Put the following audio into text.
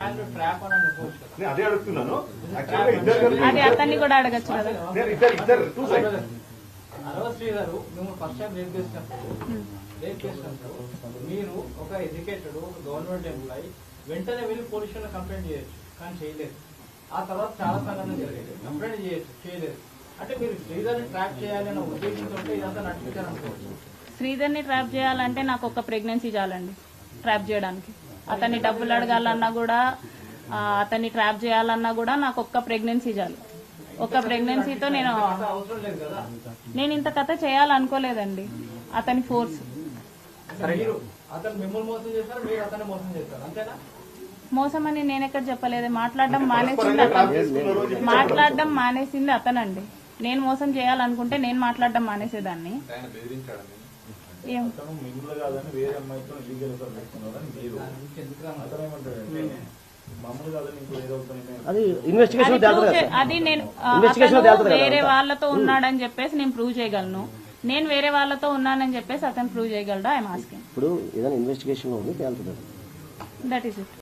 అదే అడుగుతున్నాను. అది అతన్ని కూడా అడగచ్చు కదా. అరవశ్రీ గారు మేము ఫస్ట్ టైం రేప్ చేసినప్పుడు మీరు ఒక ఎడ్యుకేటెడ్ ఒక గవర్నమెంట్ ఎంప్లాయీ వెంటనే వెళ్ళి పోలీస్ స్టేషన్ కంప్లైంట్ చేయొచ్చు, కానీ చేయలేదు. ఆ తర్వాత చాలా సంఘటనలు జరిగాయి, కంప్లైంట్ చేయొచ్చు, చేయలేదు. అంటే మీరు శ్రీధర్ని ట్రాప్ చేయాలనే ఉద్దేశంతో ఇదంతా నడిపించారనుకోవచ్చు. శ్రీధర్ని ట్రాప్ చేయాలంటే నాకు ఒక ప్రెగ్నెన్సీ చాలండి ట్రాప్ చేయడానికి. అతన్ని డబ్బులు అడగాలన్నా కూడా, అతన్ని ట్రాప్ చేయాలన్నా కూడా నాకు ఒక్క ప్రెగ్నెన్సీ చాలు. ఒక్క ప్రెగ్నెన్సీతో నేను ఇంత కథ చేయాలనుకోలేదండి. అతని ఫోర్స్. మోసం అని నేనెక్కడ చెప్పలేదు. మాట్లాడడం మానేసింది అతనండి. నేను మోసం చేయాలనుకుంటే నేను మాట్లాడడం మానేసేదాన్ని. అది నేను వేరే వాళ్ళతో ఉన్నాడని చెప్పేసి నేను ప్రూవ్ చేయగలను. నేను వేరే వాళ్ళతో ఉన్నానని చెప్పేసి అతను ప్రూవ్ చేయగలడా? I'm asking. ఇప్పుడు ఏదైనా ఇన్వెస్టిగేషన్ దట్ ఈస్ ఇట్.